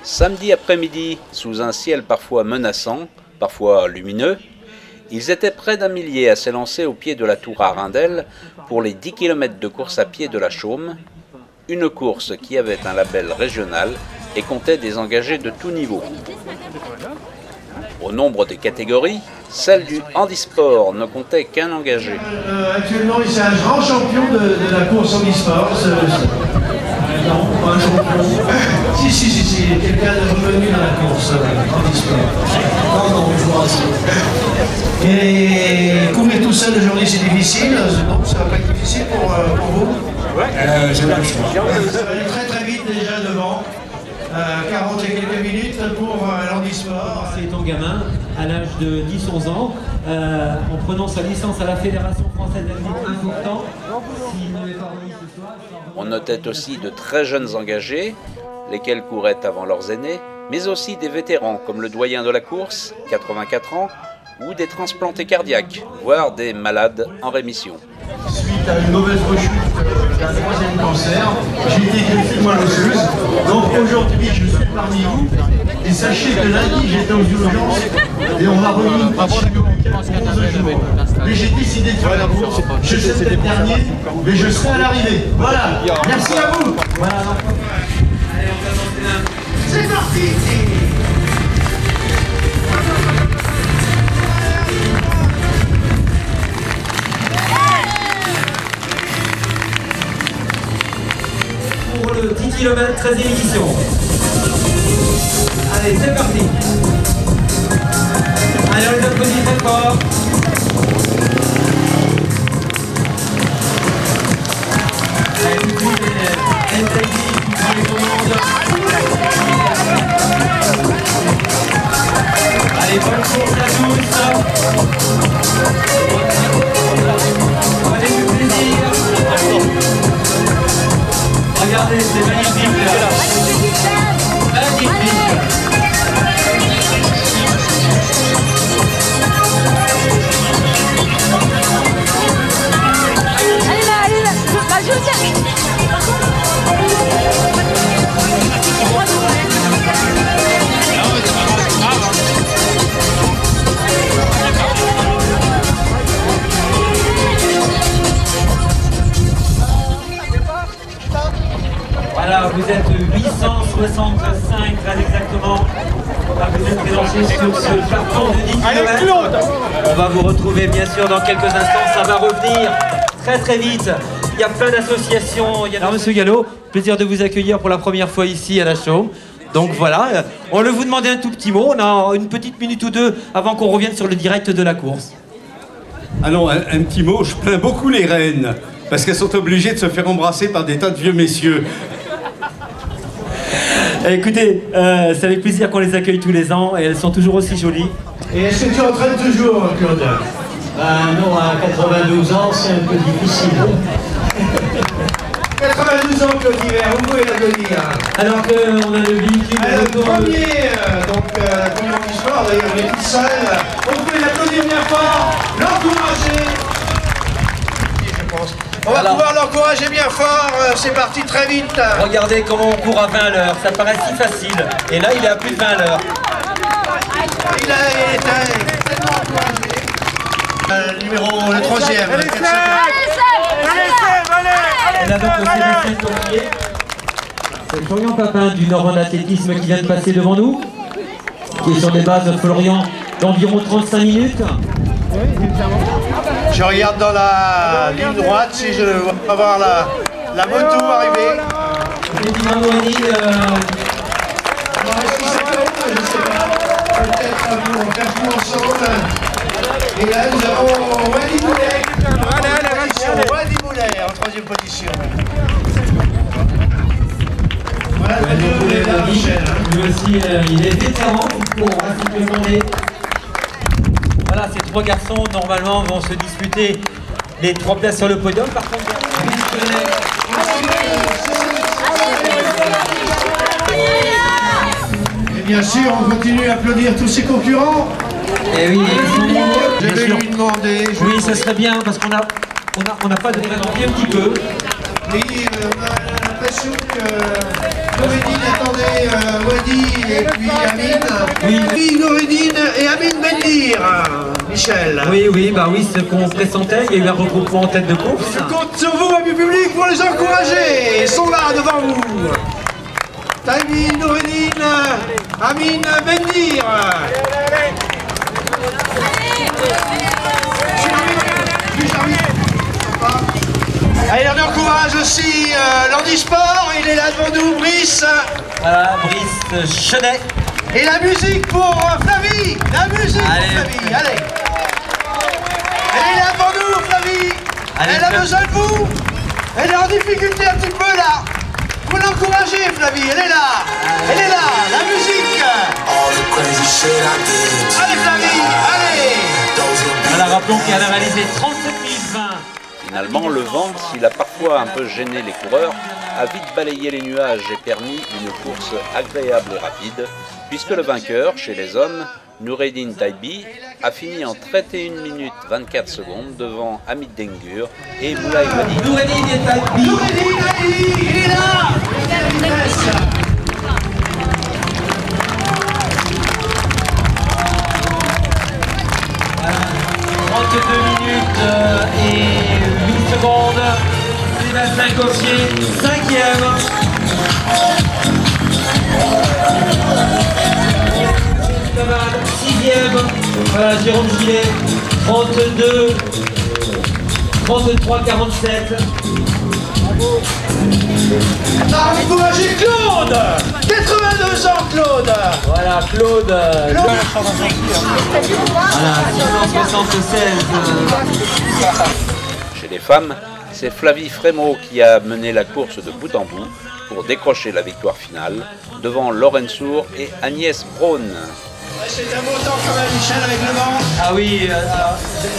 Samedi après-midi, sous un ciel parfois menaçant, parfois lumineux, ils étaient près d'un millier à s'élancer au pied de la tour Arundel pour les 10 km de course à pied de la Chaume, une course qui avait un label régional et comptait des engagés de tout niveau. Au nombre des catégories, celle du handisport ne comptait qu'un engagé. Actuellement, c'est un grand champion de la course handisport. Non, pas un champion. Si, quelqu'un est revenu dans la course handisport. Non, je vous rassure. Et courir tout seul aujourd'hui, c'est difficile. Non, ça va pas être difficile pour vous? Ouais. J'ai pas le choix. Ça va aller très vite déjà devant. 40 et quelques minutes pour l'handisport. C'est ton gamin, à l'âge de 10-11 ans, en prenant sa licence à la Fédération Française d'athlétisme important. S'il n'avait pas remis ce soir, on notait aussi de très jeunes engagés, lesquels couraient avant leurs aînés, mais aussi des vétérans comme le doyen de la course, 84 ans, ou des transplantés cardiaques, voire des malades en rémission. Suite à une mauvaise rechute d'un troisième cancer, j'ai été greffé moelle osseuse. Donc aujourd'hui, je suis parmi vous. Et sachez que lundi, j'étais aux urgences et on m'a remis une petite chimio pour 11 jours. Mais j'ai décidé de faire la course. Je sais peut-être dernier, mais je serai à l'arrivée. Voilà. Merci à vous. Voilà. allez, on va lancer là. C'est parti. Pour le 10 km 13e édition. Allez, c'est parti. Allez, on les applaudit très fort. Allez, tout de suite, NTD qui prend les commandes. Allez, bonne course à tous. Allez, du plaisir. Regardez, c'est magnifique là. Magnifique. Allez là, je Voilà, vous êtes 865 très exactement. Vous êtes présentés sur ce parcours de 10 km. On va vous retrouver bien sûr dans quelques instants, ça va revenir très vite. Il y a plein d'associations. Alors Monsieur Gallo, plaisir de vous accueillir pour la première fois ici à la Chaume. Donc voilà, on va vous demander un tout petit mot, on a une petite minute ou deux avant qu'on revienne sur le direct de la course. Alors un petit mot, je plains beaucoup les reines, parce qu'elles sont obligées de se faire embrasser par des tas de vieux messieurs. Écoutez, c'est avec plaisir qu'on les accueille tous les ans et elles sont toujours aussi jolies. Et est-ce que tu entraînes toujours, Claude? Non, à 92 ans, c'est un peu difficile. 92 ans, Claude Hiver, vous pouvez l'applaudir. Alors qu'on a le véhicule... Le premier, premier handisport, d'ailleurs, il est tout seul. Vous pouvez l'applaudir bien fort, l'encourager. Je pense. On va pouvoir l'encourager bien fort, c'est parti très vite. Regardez comment on court à 20 à l'heure, ça paraît si facile. Et là, il est à plus de 20 à l'heure. Il est tellement encouragé. Le troisième. Et là donc le CDC Tournier. C'est Florian Papin du Nord Athlétisme qui vient de passer devant nous. Qui est sur des bases de Florian d'environ 35 minutes. Je regarde dans la ligne droite si je vois voir la moto arriver. Est-ce qu'il s'appelle? Je ne sais pas. Peut-être on faire tout ensemble. Et là nous avons Wadi Moulet. Wadi Moulet en troisième position. Voilà, lui aussi, il est vétéran pour ainsi demander. Voilà, ces trois garçons normalement vont se disputer les 3 places sur le podium. Par contre, et bien sûr, on continue à applaudir tous ses concurrents. Et oui, je vais lui demander. Oui, ce serait bien parce qu'on n'a pas de présenter un petit peu. Oui, on a l'impression que Comédine attendait Wadi Oui, Noureddine et Amine Bendir. Michel. Oui, ce qu'on pressentait, il y a eu un regroupement en tête de course. Je compte sur vous, ami public, pour les encourager. Ils sont là devant vous. Taïbi, Noureddine, Amine Bendir. Allez, on encourage aussi l'handisport. Il est là devant nous, Brice. Voilà, Brice Chenet. Et la musique pour Flavie. La musique pour Flavie, allez. Elle est là devant nous, Flavie. Allez, elle a besoin de vous. Elle est en difficulté un petit peu là. Vous l'encouragez, Flavie, elle est là. Elle est là, la musique. Allez, Flavie, allez. Voilà, rappelons qu'elle a réalisé 37 020. Finalement, le vent, s'il a parfois un peu gêné les coureurs, a vite balayé les nuages et permis une course agréable et rapide, puisque le vainqueur, chez les hommes, Noureddine Taïbi, a fini en 31 minutes 24 secondes devant Hamid Dengur et Moulay Wadi. Noureddine et Taïbi. Noureddine Taïbi, il est là. Voilà, 32 minutes et 8 secondes. Sébastien Coffier, 5e. Caval, 6e. Voilà, Jérôme Gillet, 32, 33, 47. Encouragez Claude. 82 ans, Claude. Voilà, Claude. Voilà, 676. Chez les femmes, c'est Flavie Frémaux qui a mené la course de bout en bout pour décrocher la victoire finale devant Lorraine Sour et Agnès Braun. C'est un beau temps quand même, Michel, avec le vent. Ah oui,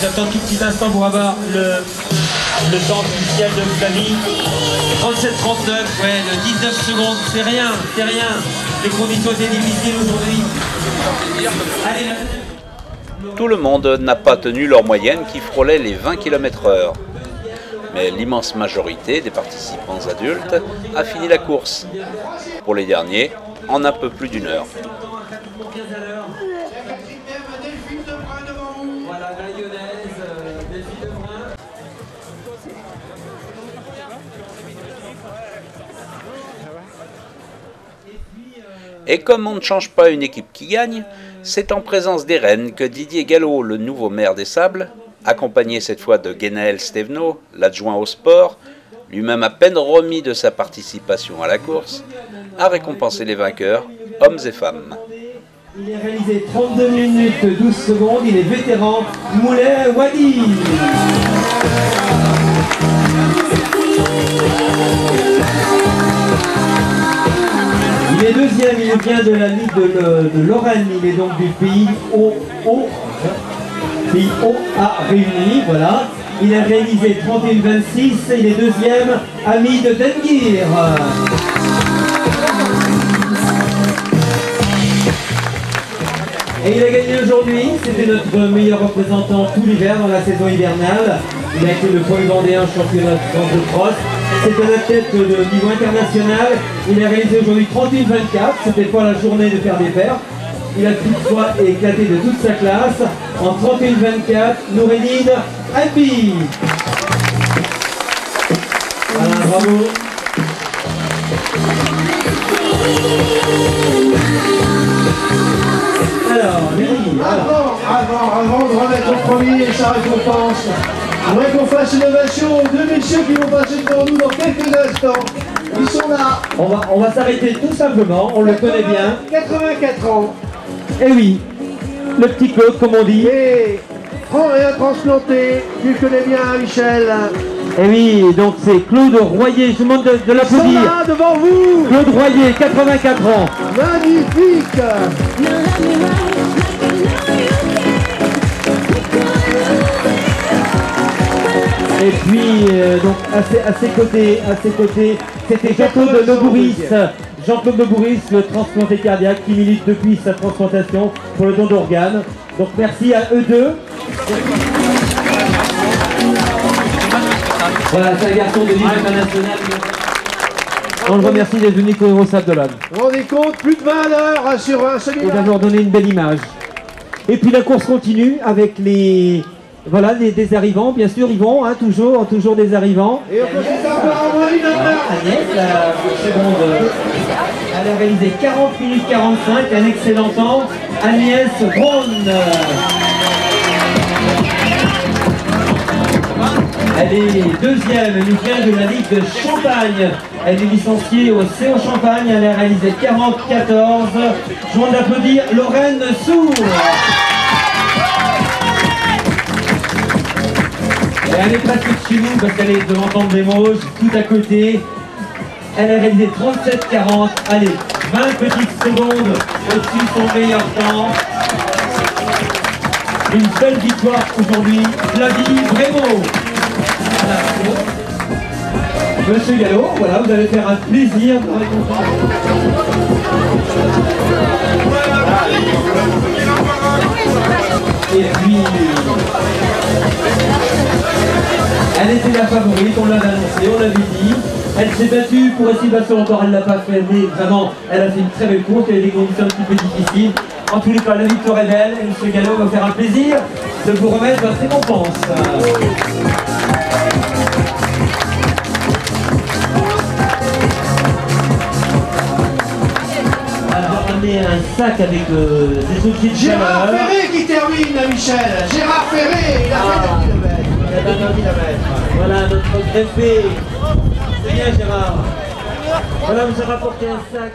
j'attends tout petit instant pour avoir le temps officiel de Flavie. 37-39, ouais, de 19 secondes, c'est rien. Les conditions étaient difficiles aujourd'hui. Allez, Tout le monde n'a pas tenu leur moyenne qui frôlait les 20 km/h. Mais l'immense majorité des participants adultes a fini la course. Pour les derniers, en un peu plus d'une heure. voilà, la lyonnaise, Delphine Lebrun. Et comme on ne change pas une équipe qui gagne, c'est en présence des Rennes que Didier Gallo, le nouveau maire des Sables, accompagné cette fois de Guénaël Stévenot, l'adjoint au sport, lui-même à peine remis de sa participation à la course, a récompensé les vainqueurs, hommes et femmes. Il a réalisé 32 minutes 12 secondes, il est vétéran, Moulay Wadi. Il est deuxième, il vient de la Ligue de Lorraine, il est donc du pays Haut à Réunis, voilà. Il a réalisé 31-26, il est deuxième, Hamid Dendir. Et il a gagné aujourd'hui, c'était notre meilleur représentant tout l'hiver dans la saison hivernale. Il a été le premier vendéen championnat de France de cross. C'est un athlète de niveau international. Il a réalisé aujourd'hui 31-24, c'était pas la journée de faire des perfs. Il a toutefois éclaté de toute sa classe. En 31-24, Noureddine Taïbi. Voilà, bravo. Alors, Avant de remettre au premier sa récompense, je voudrais qu'on fasse une ovation aux deux messieurs qui vont passer devant nous dans quelques instants. Ils sont là. on va s'arrêter tout simplement, on le connaît bien. 84 ans. Et oui, le petit Claude, comme on dit. Et rien transplanté. Tu le connais bien, Michel. Et oui, donc c'est Claude Royer, je vous demande de Ils sont l'applaudir. là devant vous. Claude Royer, 84 ans. Magnifique. Et puis, donc à ses côtés, c'était Jean-Claude Nobouris. Jean-Claude Nobouris, le transplanté cardiaque qui milite depuis sa transplantation pour le don d'organes. Donc merci à eux deux. Voilà, c'est un garçon de niveau international. On le remercie d'être venu courir au Sable d'Olonne. Vous vous rendez compte, plus de 20 à l'heure sur un Et semi-marathon. d'avoir donné une belle image. Et puis la course continue avec les... Voilà, des arrivants, bien sûr, ils vont, hein, toujours des arrivants. Et on continue encore en moins d'une heure. Agnès, la seconde, elle a réalisé 40 minutes 45, un excellent temps. Agnès Braun. Elle est deuxième, elle nous vient de la Ligue de Champagne. Elle est licenciée au CO Champagne, elle a réalisé 40-14. Je demande d'applaudir Lorraine Sour. Et elle est presque de chez nous parce qu'elle est devant Tente-des-Mauges, tout à côté. Elle a réalisé 37-40. Allez, 20 petites secondes au-dessus de son meilleur temps. Une belle victoire aujourd'hui. Flavie Brémaud. Monsieur Gallo, voilà, vous allez faire un plaisir de récompenser. Et puis, elle était la favorite, on l'avait annoncé, on l'avait dit. Elle s'est battue pour essayer de battre encore, elle ne l'a pas fait, mais vraiment, elle a fait une très belle course, il y a des conditions un petit peu difficiles. En tous les cas, la victoire est belle, et M. Gallo va faire un plaisir de vous remettre votre récompense. Un sac avec des outils de Gérard chaleur. Ferré qui termine, Michel. Gérard Ferré, il a fait 1 km. Voilà notre greffé. C'est bien Gérard. Voilà, vous avez rapporté un sac.